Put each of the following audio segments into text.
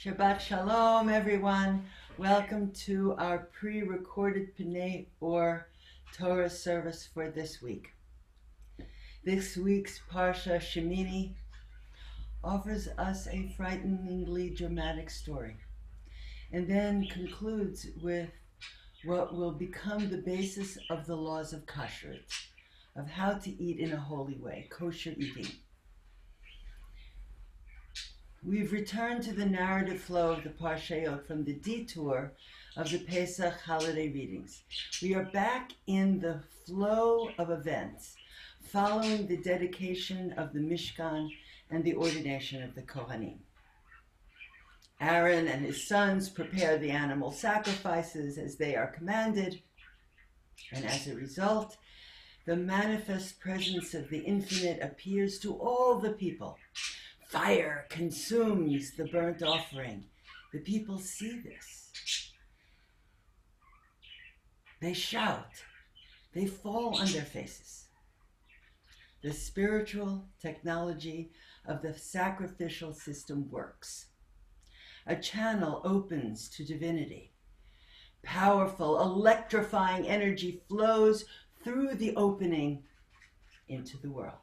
Shabbat Shalom, everyone. Welcome to our pre-recorded Pnei or Torah service for this week. This week's Parshat Shemini offers us a frighteningly dramatic story and then concludes with what will become the basis of the laws of kashrut, of how to eat in a holy way, kosher eating. We've returned to the narrative flow of the Parshayot from the detour of the Pesach holiday readings. We are back in the flow of events following the dedication of the Mishkan and the ordination of the Kohanim. Aaron and his sons prepare the animal sacrifices as they are commanded, and as a result, the manifest presence of the Infinite appears to all the people. Fire consumes the burnt offering. The people see this. They shout. They fall on their faces. The spiritual technology of the sacrificial system works. A channel opens to divinity. Powerful, electrifying energy flows through the opening into the world.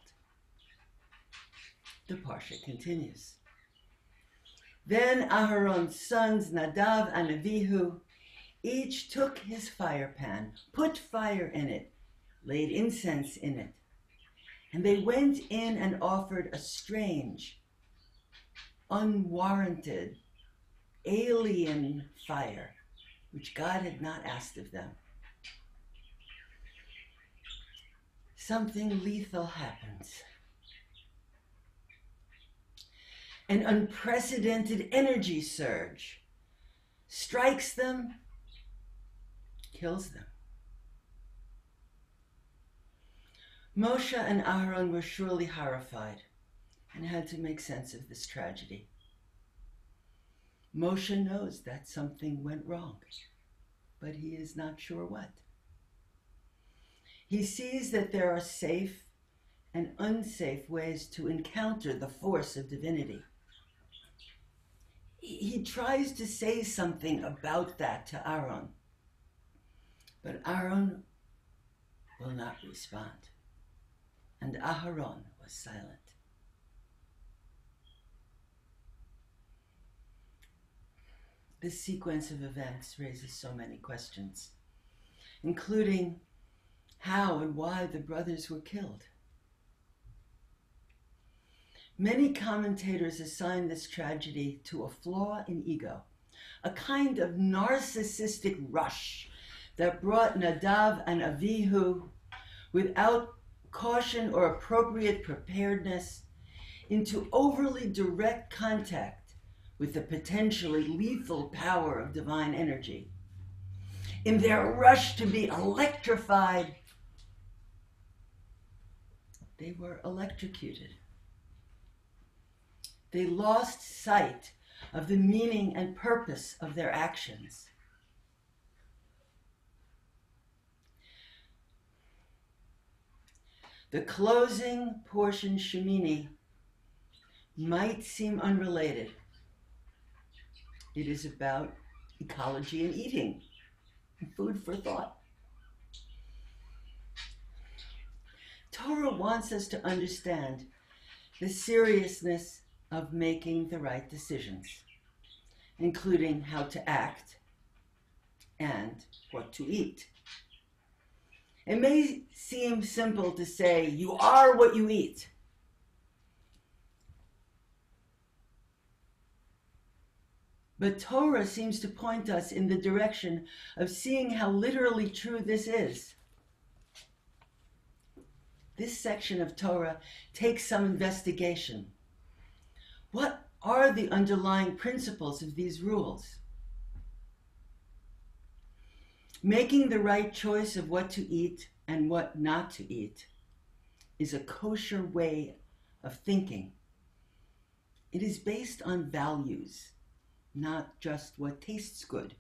The Parsha continues. Then Aharon's sons, Nadav and Avihu, each took his fire pan, put fire in it, laid incense in it, and they went in and offered a strange, unwarranted, alien fire, which God had not asked of them. Something lethal happens. An unprecedented energy surge strikes them, kills them. Moshe and Aaron were surely horrified and had to make sense of this tragedy. Moshe knows that something went wrong, but he is not sure what. He sees that there are safe and unsafe ways to encounter the force of divinity. He tries to say something about that to Aaron, but Aaron will not respond, and Aharon was silent. This sequence of events raises so many questions, including how and why the brothers were killed. Many commentators assign this tragedy to a flaw in ego, a kind of narcissistic rush that brought Nadav and Avihu, without caution or appropriate preparedness, into overly direct contact with the potentially lethal power of divine energy. In their rush to be electrified, they were electrocuted. They lost sight of the meaning and purpose of their actions. The closing portion, Shemini, might seem unrelated. It is about ecology and eating, food for thought. Torah wants us to understand the seriousness of making the right decisions, including how to act and what to eat. It may seem simple to say, you are what you eat. But Torah seems to point us in the direction of seeing how literally true this is. This section of Torah takes some investigation. What are the underlying principles of these rules? Making the right choice of what to eat and what not to eat is a kosher way of thinking. It is based on values, not just what tastes good.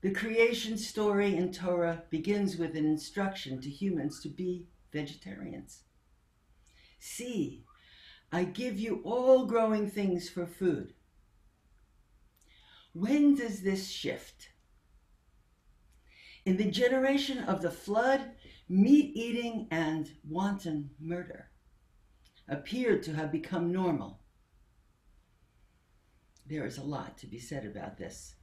The creation story in Torah begins with an instruction to humans to be vegetarians. See, I give you all growing things for food. When does this shift? In the generation of the flood, meat eating and wanton murder appeared to have become normal. There is a lot to be said about this.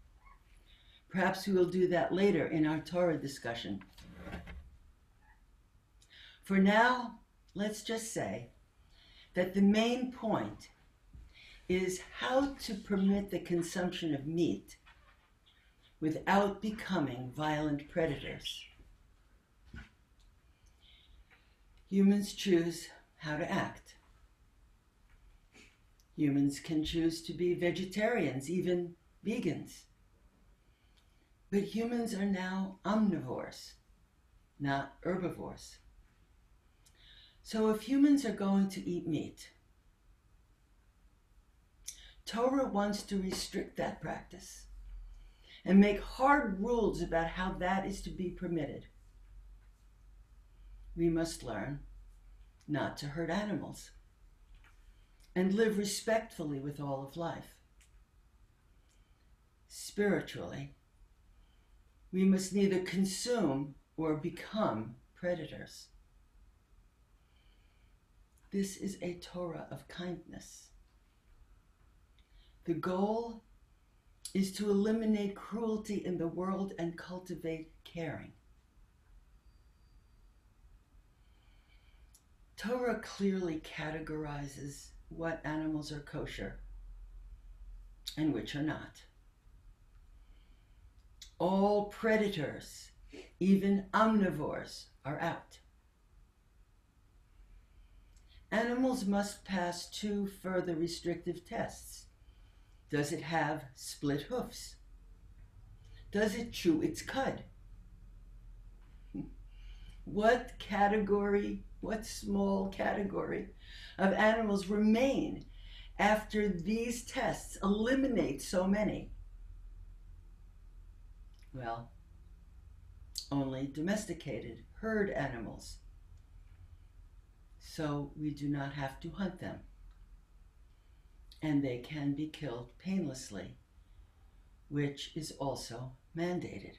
Perhaps we will do that later in our Torah discussion. For now, let's just say that the main point is how to permit the consumption of meat without becoming violent predators. Humans choose how to act. Humans can choose to be vegetarians, even vegans. But humans are now omnivores, not herbivores. So if humans are going to eat meat, Torah wants to restrict that practice and make hard rules about how that is to be permitted. We must learn not to hurt animals and live respectfully with all of life. Spiritually, we must neither consume or become predators. This is a Torah of kindness. The goal is to eliminate cruelty in the world and cultivate caring. Torah clearly categorizes what animals are kosher and which are not. All predators, even omnivores, are out. Animals must pass 2 further restrictive tests. Does it have split hoofs? Does it chew its cud? What small category of animals remain after these tests eliminate so many? Well, only domesticated herd animals. So we do not have to hunt them. And they can be killed painlessly, which is also mandated.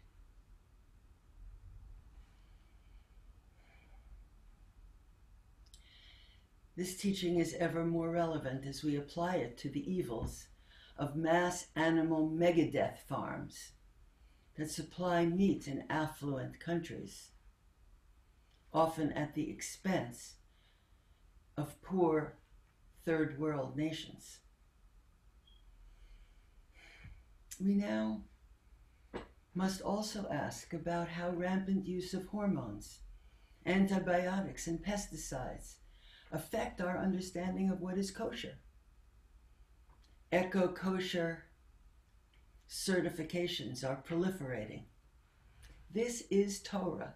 This teaching is ever more relevant as we apply it to the evils of mass animal megadeath farms that supply meat in affluent countries, often at the expense of poor third world nations. We now must also ask about how rampant use of hormones, antibiotics, and pesticides affect our understanding of what is kosher. Eco-kosher certifications are proliferating. This is Torah,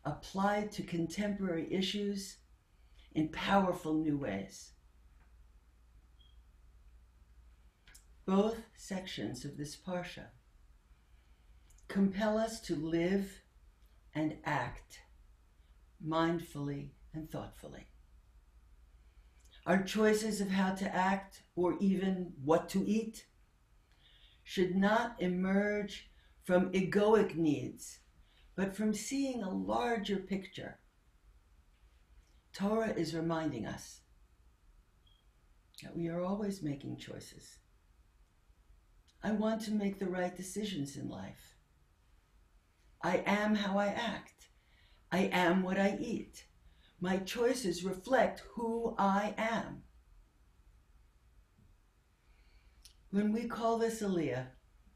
applied to contemporary issues in powerful new ways. Both sections of this Parsha compel us to live and act mindfully and thoughtfully. Our choices of how to act, or even what to eat, should not emerge from egoic needs, but from seeing a larger picture. Torah is reminding us that we are always making choices. I want to make the right decisions in life. I am how I act. I am what I eat. My choices reflect who I am. When we call this Aliyah,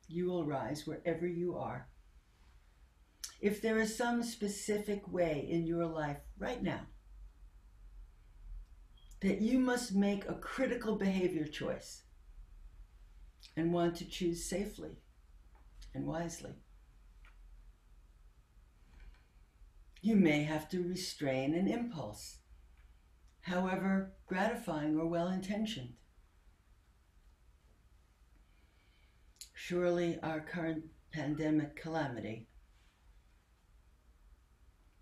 you will rise wherever you are. If there is some specific way in your life right now that you must make a critical behavior choice and want to choose safely and wisely, you may have to restrain an impulse, however gratifying or well-intentioned. Surely our current pandemic calamity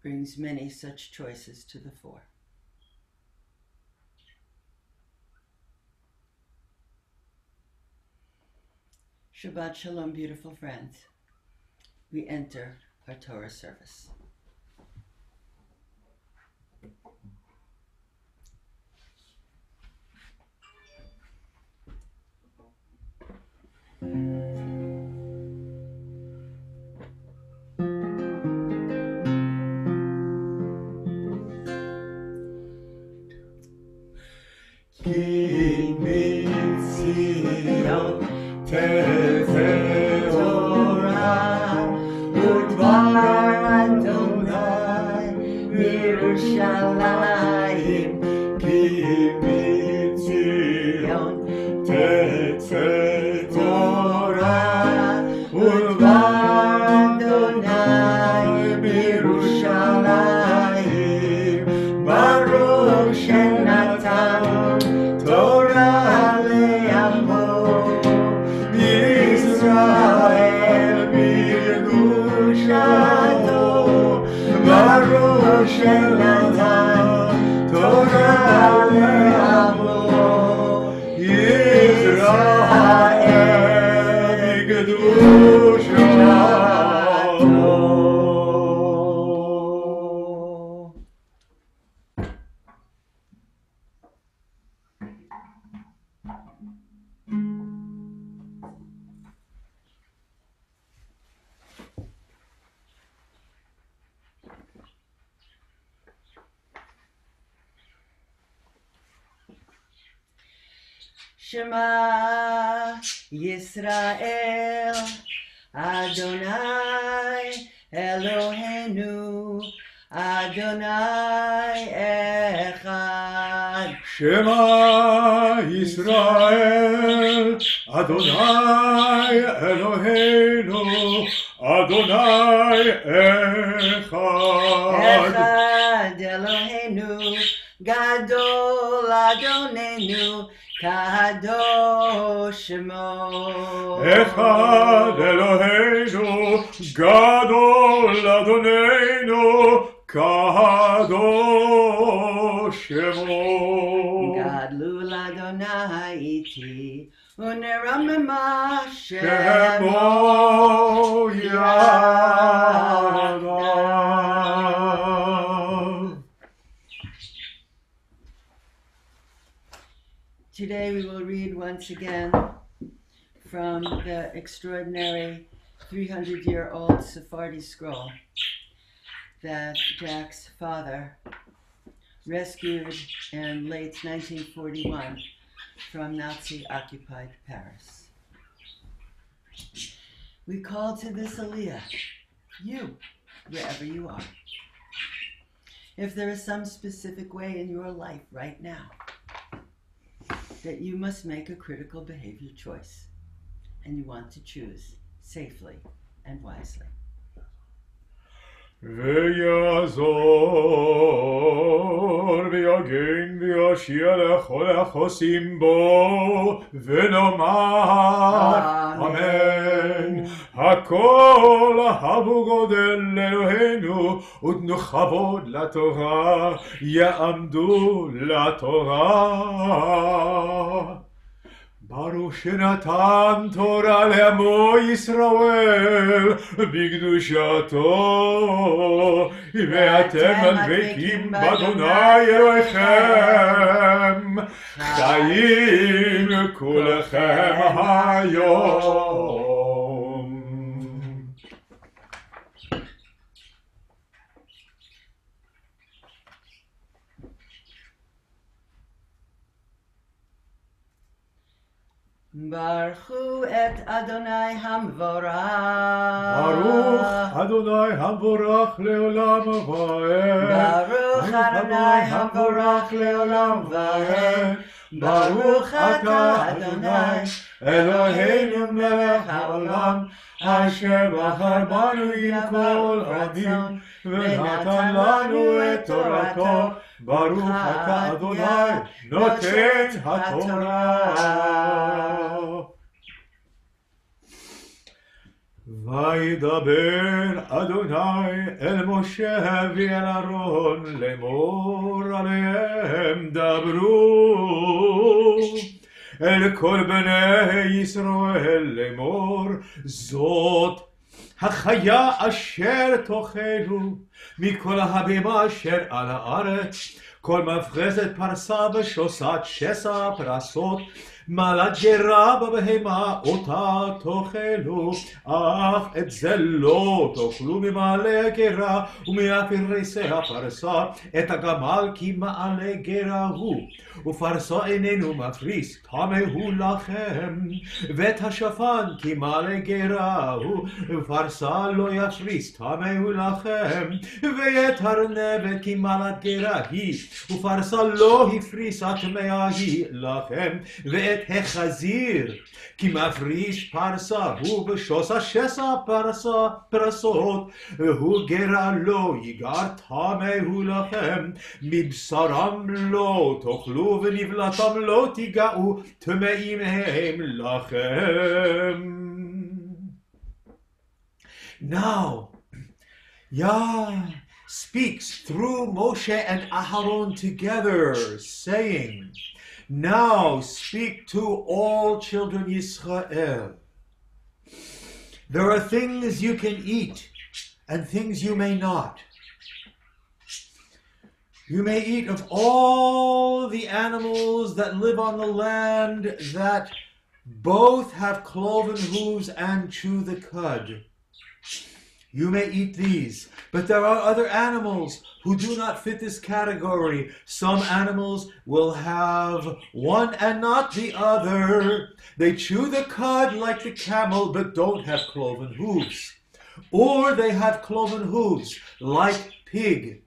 brings many such choices to the fore. Shabbat Shalom, beautiful friends. We enter our Torah service. Ki mitzion tetzeh Torah, udvar Adonai Yerushalayim. Ki mitzion tetzeh Torah, udvar Adonai Yerushalayim. Baruch Shenatan Torah le'amo Yisrael b'kedushato. Baruch Shenatan Torah le'amo Yisrael b'kedushato. Shema Yisrael, Adonai Eloheinu, Adonai Echad. Shema Yisrael, Adonai Eloheinu, Adonai Echad. Echad Eloheinu, Gadol Adonenu, Kadosh Shemo. Echad Eloheinu, Gadol Adonenu, Kadosh Shemo. Gadlu Adonai iti, uneramema Shemo Yadav. Today we will read once again from the extraordinary 300-year-old Sephardi scroll that Jack's father rescued in late 1941 from Nazi-occupied Paris. We call to this Aliyah, you, wherever you are. If there is some specific way in your life right now that you must make a critical behavior choice, and you want to choose safely and wisely. ויעזור ויגן ויושיע לכל החוסים בו ונאמר אמן. הכל אהבו גודל אלוהינו ותנו כבוד לתורה, יעמדו לתורה. ברוך שנתן תורה לעמו ישראל בקדושתו, ואתם הדבקים באדוני אלוהיכם חיים כולכם היום. ברכו את אדוני המבורך. ברוך אדוני המבורך לעולם ועד. ברוך אדוני המבורך לעולם ועד. ברוך אתה אדוני אלוהינו מלך העולם, אשר בחר בנו עם כל רצון ונתן לנו את תורתו. ברוך אתה אדוני נותן התורה. וידבר אדוני אל משה ואל אהרון לאמור עליהם דברו אל כל בני ישראל לאמור, זאת החיה אשר תאכלו מכל הבהמה אשר על הארץ, כל מפרסת פרסה ושוסת שסע פרסות, מעלת גרה בבהמה אותה תאכלו, אך את זה לא תאכלו ממעלה גרה ומאפרסי הפרסה, את הגמל כי מעלה גרה הוא, ופרסה איננו מפריס, טמא הוא לכם, ואת השפן כי מעלה גרה הוא, ופרסה לא יפריס, טמא הוא לכם, ואת ארנבת כי מעלת גרה היא, ופרסה לא הפריסה טמאה היא לכם, ואת החזיר כי מפריש פרסה הוא ושושה שסע פרסות, והוא גרה לא יגר, טמא הוא לכם, מבשרם לא תאכלו ונבלתם לא תיגעו, טמאים הם לכם. Now, Yah speaks through Moshe and Aharon together, saying, now speak to all children Yisrael. There are things you can eat and things you may not. You may eat of all the animals that live on the land that both have cloven hooves and chew the cud. You may eat these, but there are other animals who do not fit this category. Some animals will have one and not the other. They chew the cud like the camel, but don't have cloven hooves. Or they have cloven hooves like pig,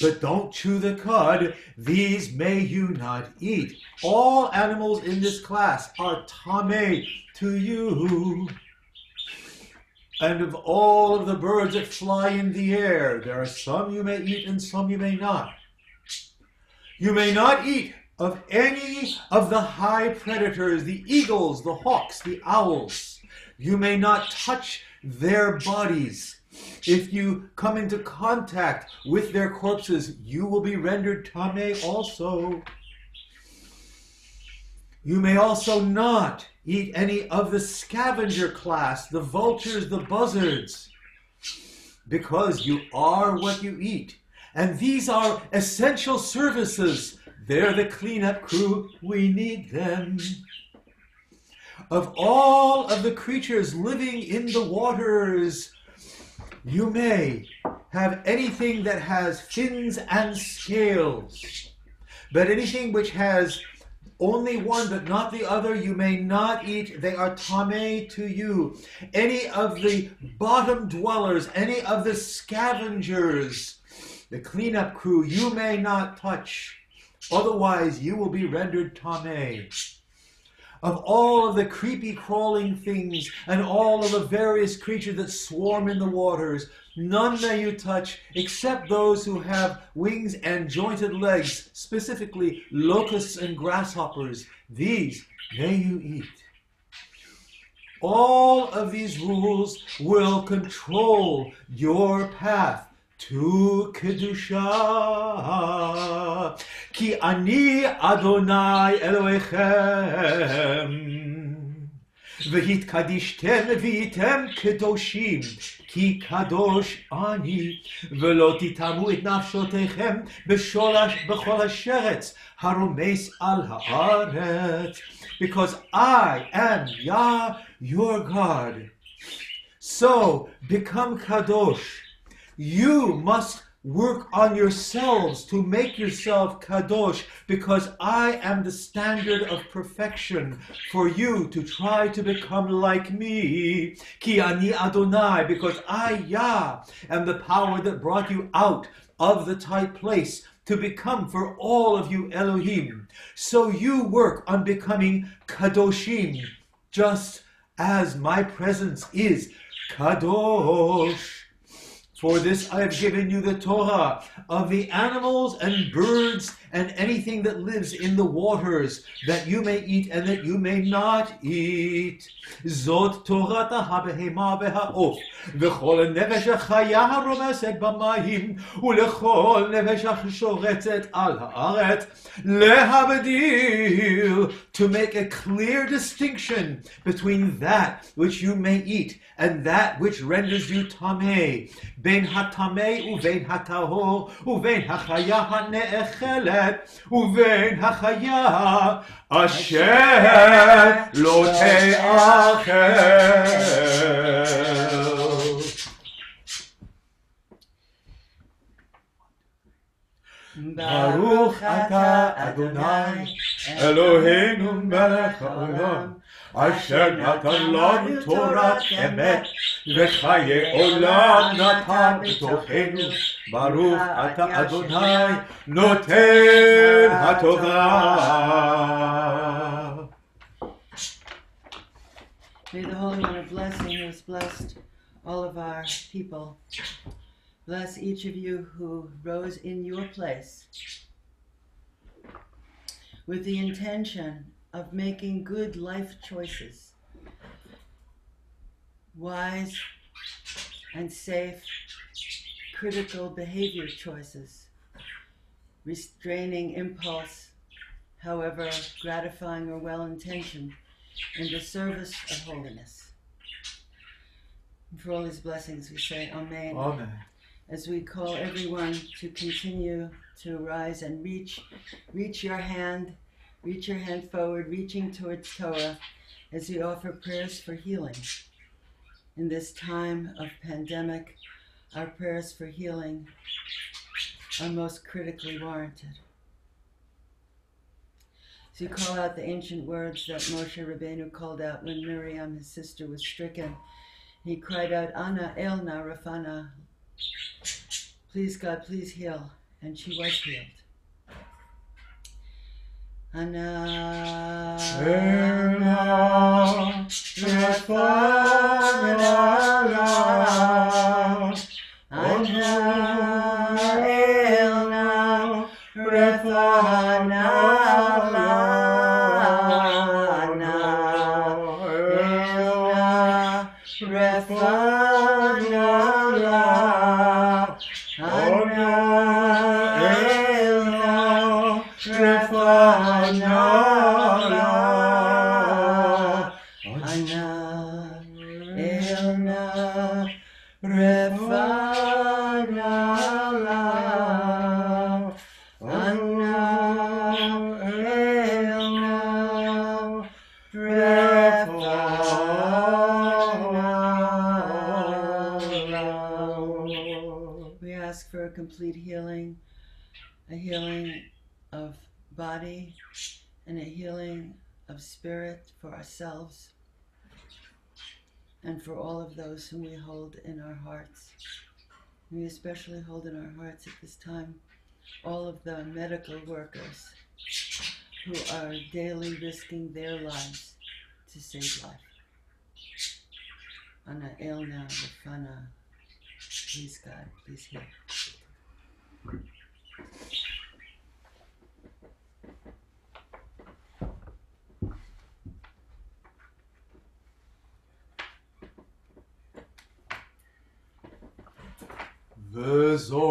but don't chew the cud. These may you not eat. All animals in this class are tameh to you. And of all of the birds that fly in the air, there are some you may eat and some you may not. You may not eat of any of the high predators, the eagles, the hawks, the owls. You may not touch their bodies. If you come into contact with their corpses, you will be rendered tameh also. You may also not eat any of the scavenger class, the vultures, the buzzards, because you are what you eat. And these are essential services. They're the cleanup crew. We need them. Of all of the creatures living in the waters, you may have anything that has fins and scales, but anything which has only one but not the other you may not eat. They are tameh to you. Any of the bottom dwellers, any of the scavengers, the cleanup crew, you may not touch. Otherwise you will be rendered tameh. Of all of the creepy crawling things and all of the various creatures that swarm in the waters, none may you touch except those who have wings and jointed legs, specifically locusts and grasshoppers. These may you eat. All of these rules will control your path to Kedusha. Ki ani Adonai Elohechem. V'hitkadishtem v'yitem kedoshim. Ki kadosh ani. V'lo titamu et nafshotechem b'chol hasheretz haromes al haaretz. Because I am Yah, your God. So become kadosh. You must work on yourselves to make yourself kadosh, because I am the standard of perfection for you to try to become like me. Ki ani Adonai, because I, Yah, am the power that brought you out of the tight place to become for all of you Elohim. So you work on becoming kadoshim, just as my presence is kadosh. For this I have given you the Torah of the animals and birds and anything that lives in the waters, that you may eat and that you may not eat. Zot Torat habehema v'ha'of, v'chol nefesh ha'chaya ha'romeset b'mayim, u'lechol nefesh ha'shoretzet al ha'aret, lehabdil, to make a clear distinction between that which you may eat and that which renders you tameh, ben hatameh uvein hatahor, uvein hachaya ha'ne'echelet, uvein hachaya asher lo te'achel. Baruch ata Adonai Eloheinu melech haolam, asher natan lanu Torat emet, v'chaye olam natan b'tochenu. Baruch ata Adonai noten haTorah. May the Holy One of Blessing, who has blessed all of our people, bless each of you who rose in your place with the intention of making good life choices, wise and safe, critical behavior choices, restraining impulse, however gratifying or well-intentioned, in the service of holiness. And for all these blessings we say Amen. Amen. As we call everyone to continue to rise and reach your hand forward, reaching towards Torah, as we offer prayers for healing. In this time of pandemic, our prayers for healing are most critically warranted. So you call out the ancient words that Moshe Rabbeinu called out when Miriam, his sister, was stricken. He cried out, Ana elna rafana, please God, please heal. And she was healed. Ana elna rafana, Ana elna rafana, complete healing, a healing of body and a healing of spirit for ourselves and for all of those whom we hold in our hearts. We especially hold in our hearts at this time all of the medical workers who are daily risking their lives to save life. Ana elna rafana, please God, please heal. V'zo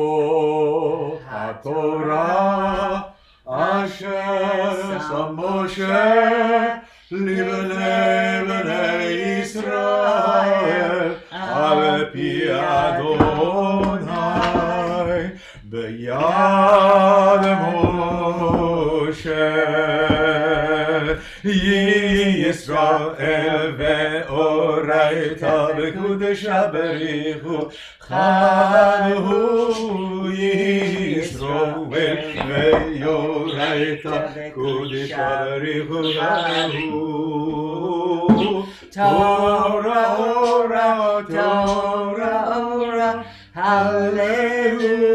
haTorah asher sa Moshe libnei Yisrael al pi Adonai b'yad Moshe Yisrael ve'oraita b'kudesha berichu Chalu Yisrael ve'oraita b'kudesha berichu Chalu Torah, Torah, Torah, Torah, Hallelujah.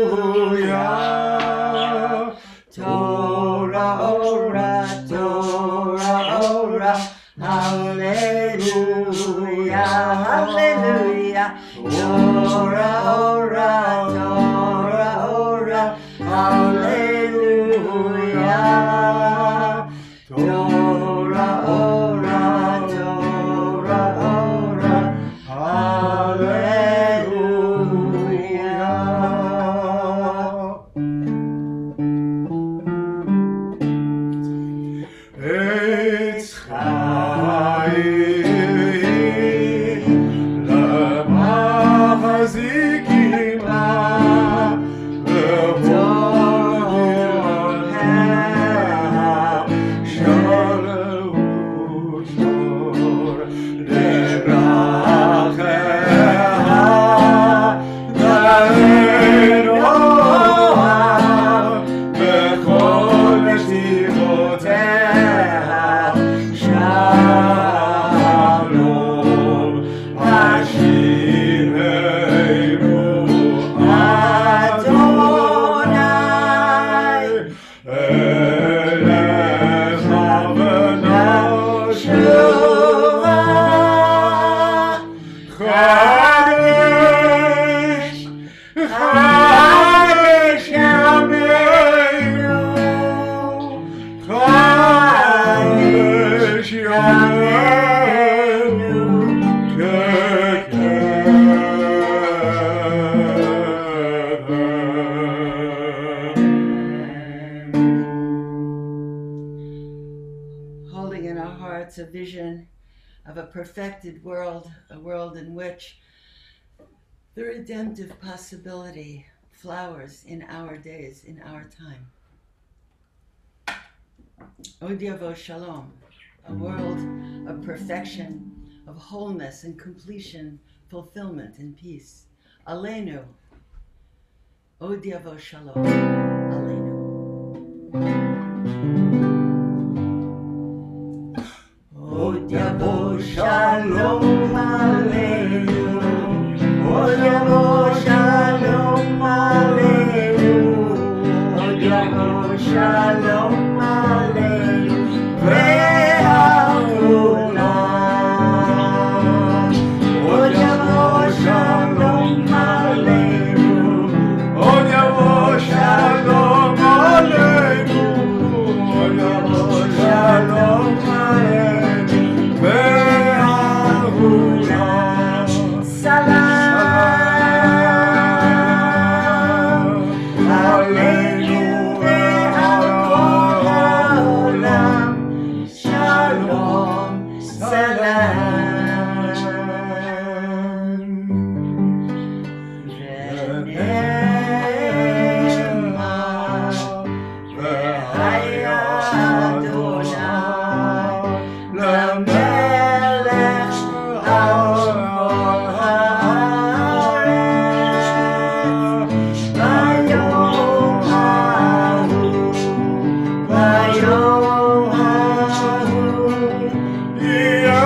Torah, Torah, Torah, Torah, Hallelujah, Hallelujah. Torah, Torah, מאושר דרכיה דהנוה בכל נתיבותיה שלום השיבנו אדוני אליך ונשובה חדש חדש ימינו חדש ימינו Holding in our hearts a vision of a perfected world, a world in which the redemptive possibility flowers in our days, in our time. Od Yavo Shalom, a world of perfection, of wholeness and completion, fulfillment and peace. Aleinu, Od Yavo Shalom, Aleinu. Od Yavo Shalom Aleinu, Od Yavo Shalom Aleinu, Od Yavo Shalom Aleinu, ve'haolam. Od Yavo Shalom Aleinu, Od Yavo Shalom Aleinu, Od Yavo Shalom Aleinu, ve'haolam. Salam Aleinu ve'al kol ha'olam. Shalom, salam. Ve'ne'emar ve'haya Adonai lamelech al kol ha'aretz. Vayom ha'hu, vayom ha'hu, yeh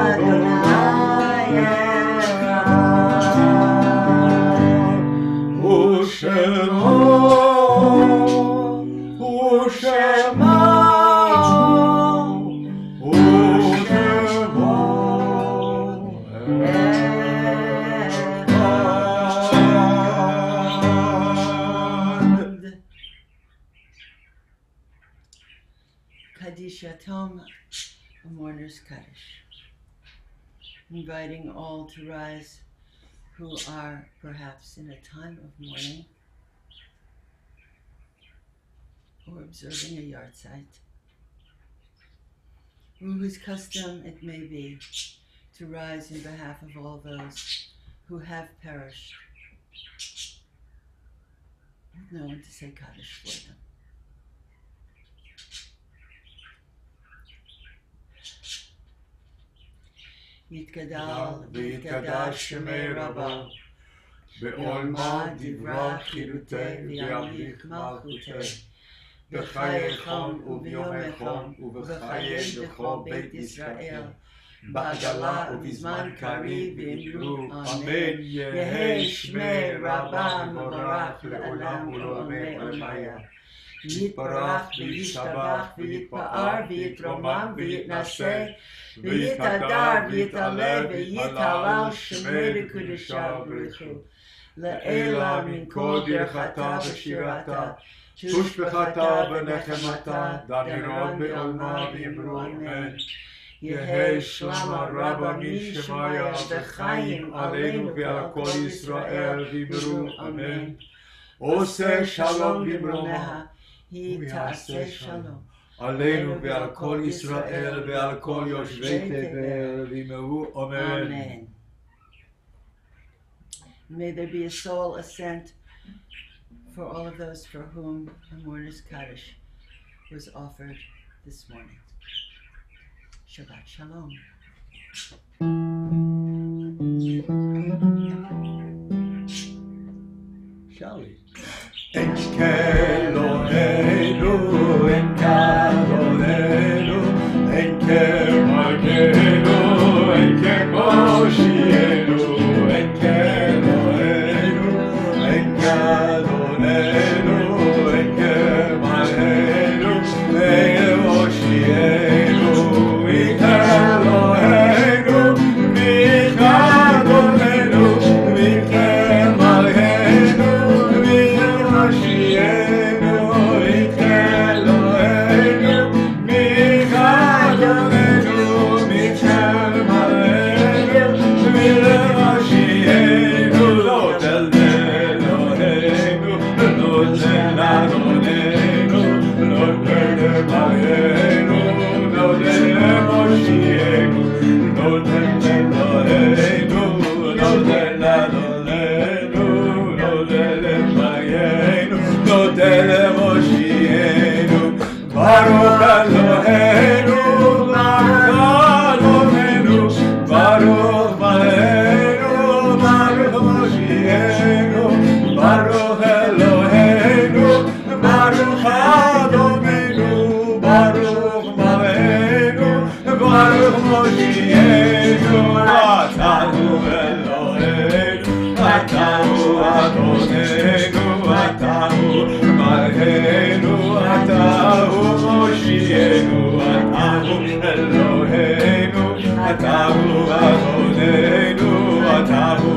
Adonai echad. Ushemo, Ushemo, Ushemo, Echad. Kaddish Yatom, a mourner's Kaddish. Inviting all to rise who are perhaps in a time of mourning or observing a yahrzeit, or whose custom it may be to rise in behalf of all those who have perished, with no one to say Kaddish for them. יתגדל ויתקדש שמי רבה, בעולמה דברה חירותי וימליך מלכותי, בחיי חום וביומי חום ובחיי בכל בית ישראל, בעגלה ובזמן קריב ואמרו אמן, יהי שמי רבה מבורך לעולם ולעולמי עולמיה. יתברך וישתבח ויתפאר ויתרומם ויתנשא ויתהדר ויתעלה ויתהלל שמי לקדושה ובריחו, לעילה מן כל ברכתה ושירתה, תושבחתה ונחמתה, דמירון בעולמה ואמרו אמן. יהי שלמה רבה משמיה וחיים עלינו ועל כל ישראל ואמרו אמן. עושה שלום במרומיה, היא תעשה שלום עלינו ועל כל ישראל ועל כל יושבי תבל ואמרו אמן. Amen. May there be a soul ascent for all of those for whom a mourner's Kaddish was offered this morning. Shabbat Shalom. Shall we? Enkelonenu, enkalonenu, enkelmalkenu, enkelmoshienu, enkelonenu, enkalonenu, enkelmalkenu, enkelmoshienu, enkelonenu, enkalonenu, enkelmalkenu, Baruch Eloheinu, Baruch Eloheinu, Baruch Malkeinu, Baruch Moshienu, Baruch Eloheinu, Baruch Adonenu, Baruch Malkeinu, Baruch Moshienu, Atahu Eloheinu, Atahu Adonenu, Atahu Malkeinu, Atahu Moshienu, Atahu Eloheinu, Atahu Adonenu, Atahu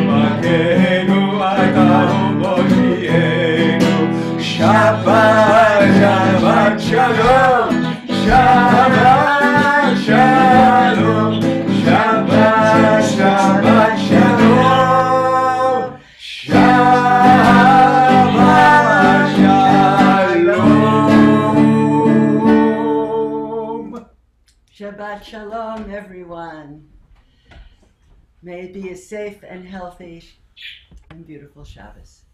Malkeinu, Atahu Moshienu. Shabbat, Shabbat Shalom, Shabbat Shalom, Shabbat, Shabbat Shalom, Shabbat Shalom. Shabbat Shalom, everyone. May it be a safe and healthy and beautiful Shabbos.